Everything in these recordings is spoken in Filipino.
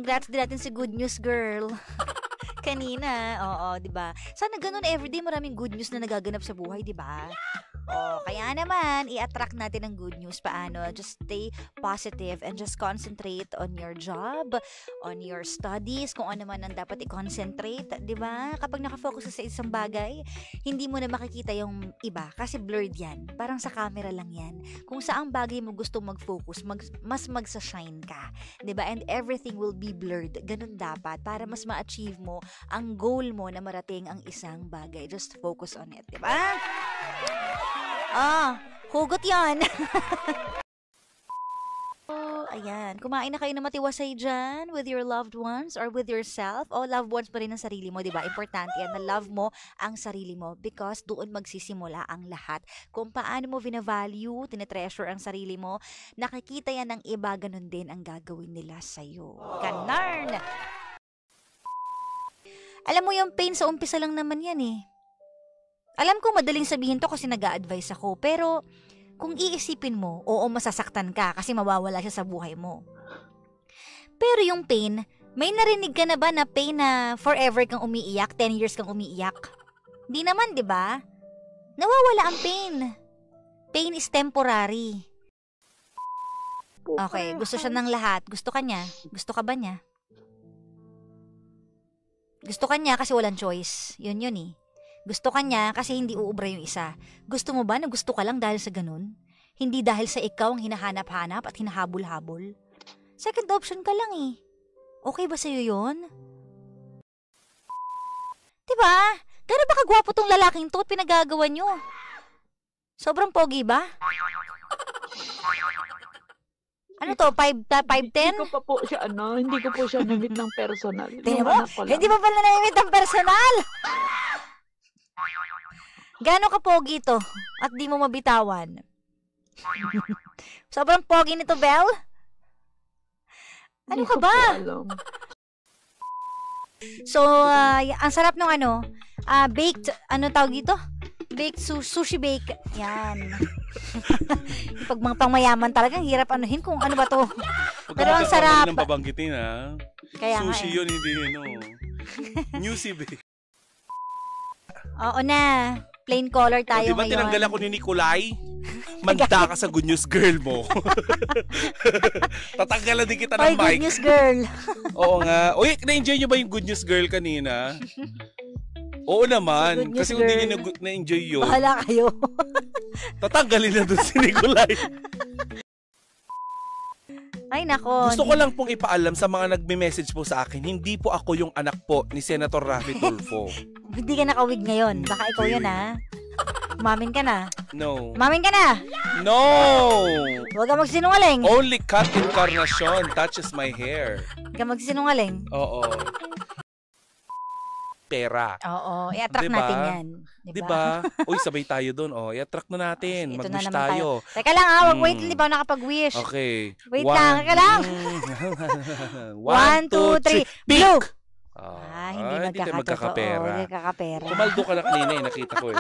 congrats din natin si Good News Girl. Kanina, oo, 'di ba? Sana ganun everyday maraming good news na nagaganap sa buhay, 'di ba? Oh, kaya naman i-attract natin ang good news. Paano? Just stay positive and just concentrate on your job, on your studies, kung ano man ang dapat i-concentrate, 'di ba? Kapag naka-focus ka sa isang bagay, hindi mo na makikita yung iba kasi blurred 'yan. Parang sa camera lang 'yan. Kung saang bagay mo gusto mag-focus, mas magsa-shine ka, 'di ba? And everything will be blurred. Ganun dapat para mas ma-achieve mo ang goal mo na marating ang isang bagay. Just focus on it, 'di ba? Hugot yan. Oh, ayan. Kumain na kayo na matiwasay dyan with your loved ones or with yourself. O, loved ones pa rin ang sarili mo, diba? Importante yan na love mo ang sarili mo because doon magsisimula ang lahat. Kung paano mo vina-value, tinetreasure ang sarili mo, nakikita yan ng iba, ganun din ang gagawin nila sa'yo. Ganarn! Alam mo yung pain sa umpisa lang naman yan eh. Alam ko madaling sabihin to kasi nag-a-advise ako, pero kung iisipin mo, oo masasaktan ka kasi mawawala siya sa buhay mo. Pero yung pain, may narinig ka na ba na pain na forever kang umiiyak, 10 years kang umiiyak? Di naman, di ba? Nawawala ang pain. Pain is temporary. Okay, gusto siya ng lahat. Gusto ka niya? Gusto ka ba niya? Gusto ka niya kasi walang choice. Yun eh. Gusto ka niya kasi hindi uubra yung isa. Gusto mo ba na gusto ka lang dahil sa ganun? Hindi dahil sa ikaw ang hinahanap-hanap at hinahabol-habol? Second option ka lang eh. Okay ba sa'yo yun? Diba? Gano'n ba kagwapo tong lalaking to at pinagagawa nyo? Sobrang pogi ba? Ano to? 5'10"? Hindi ko pa po siya, hindi ko po siya namit ng personal. Tingnan mo? Hindi pa pala namit ng personal? Gano'n ka pogi to at di mo mabitawan? Sobrang pogi nito, Belle? Ano ka ba? So, ang sarap nung baked, tawag dito? Baked sushi bake. Yan. Pag mga pangmayaman talagang hirap anuhin kung ano ba to. Pero ang sarap. Huwag babanggitin Kaya sushi yun, hindi Newsy bake. Oo na. Plain color tayo diba ngayon. tinanggal ako ni Nicolay? Manda ka sa Good News Girl mo. Tatanggalan din kita ng mic. Good News Girl. Oo nga. Uy, na-enjoy nyo ba yung Good News Girl kanina? Oo naman. Kasi kung hindi nyo na-enjoy yun. Bahala kayo. Tatanggalin na doon si Nicolay. Ay nako. Gusto ko lang pong ipaalam sa mga nagme-message po sa akin, hindi po ako yung anak po ni Senator Raffy Tulfo. Hindi ka nakawig ngayon. Baka ikaw yun Umamin ka na. No. Umamin ka na. No! Huwag ka magsinungaling. Only Kat Encarnacion touches my hair. Huwag ka magsinungaling. Oo. Pera. Oo. I-attract natin yan. Diba? Uy, sabay tayo doon. I-attract na natin. Mag-wish tayo. Teka lang wait, hindi pa ako nakapag-wish. Okay. Wait lang, teka lang. 1, 2, 3, blue! Hindi magkakapera. Hindi magkakapera. Kumaldo ka na kanina nakita ko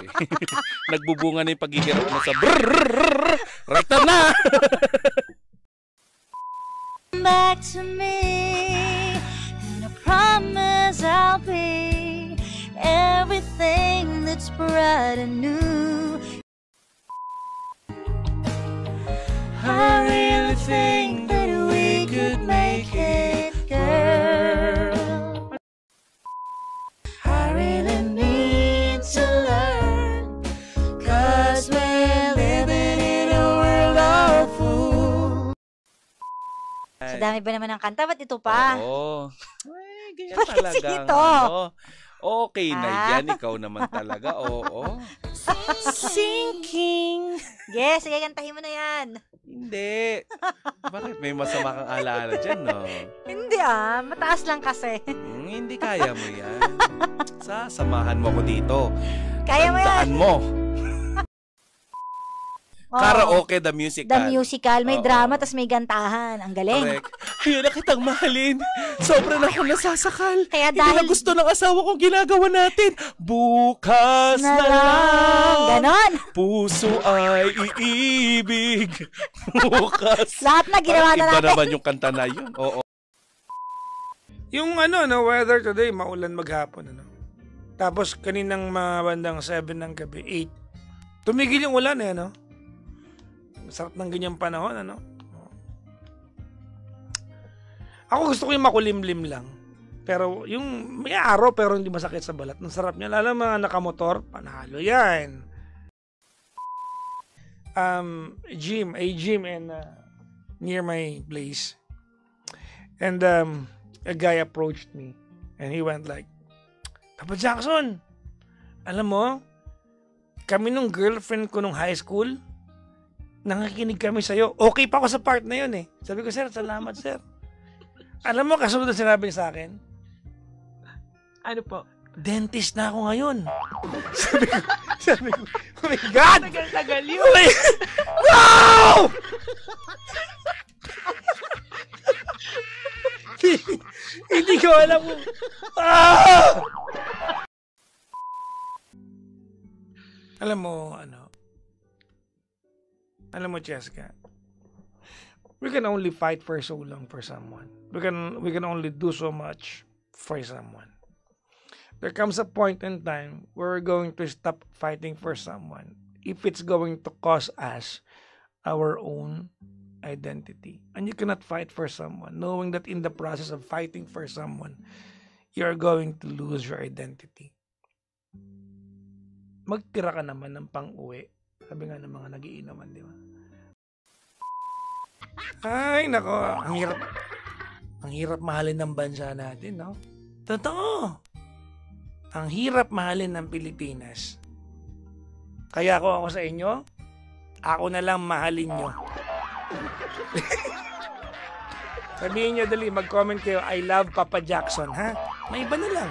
Nagbubunga na yung paghihirap mo sa brrrr. Right na! Back to me and I promise I'll be everything that's bright and new. I really think that we could make it, girl. I really need to learn, 'cause we're living in a world of fools. Sa dami ba naman ng kanta? Ba't ito pa? Oo. Ay, ganyan Ba't kasi talaga. ito? Okay na yan. Ikaw naman talaga. Oo. Sinking. Yes, sige, kantahin mo na yan. Hindi. Bakit? May masama kang alaala dyan, no? Hindi mataas lang kasi. Hindi kaya mo yan. Samahan mo ko dito. Kaya mo yan. Tandaan mo. Karaoke, the musical. The musical. May drama, tas may gantahan. Ang galing. Correct. Ayun na kitang mahalin. Sobra na akong nasasakal. Kaya hindi na gusto ng asawa kong ginagawa natin. Bukas na lang. Ganon. Puso ay iibig. Bukas. Lahat na ginawa na natin. Iba naman yung kanta na yun. Oo. Yung no, weather today, maulan maghapon, ano. Tapos kaninang mga bandang 7 ng gabi, 8. Tumigil yung ulan eh, no? Masarap ng ganyang panahon, ano? Ako gusto ko yung makulimlim lang. Pero yung may araw pero hindi masakit sa balat. Ang sarap niya. Lalo mga nakamotor, panalo yan. A gym and near my place. And a guy approached me and he went like, Papa Jackson, alam mo, kami nung girlfriend ko nung high school, nangakinig kami sa'yo. Okay pa ako sa part na yun eh. Sabi ko, sir, salamat sir. Alam mo, kasunod na sinabi niya sa akin, Ano po? dentist na ako ngayon. sabi ko, oh my God! Tagal-tagal yun. Oh my, wow! Hindi ko alam kung... Ah! Alam mo, Cheska, we can only fight for so long for someone. We can only do so much for someone. There comes a point in time where we're going to stop fighting for someone if it's going to cost us our own identity. And you cannot fight for someone knowing that in the process of fighting for someone, you're going to lose your identity. Magtira ka naman ng pang-uwi. Sabi nga ng mga nagiinuman, di ba? Ay, nako. Ang hirap mahalin ng bansa natin, no? Totoo. Ang hirap mahalin ng Pilipinas. Kaya ako sa inyo, ako na lang mahalin nyo. Sabihin nyo dali, mag-comment kayo, I love Papa Jackson, ha? May iba na lang.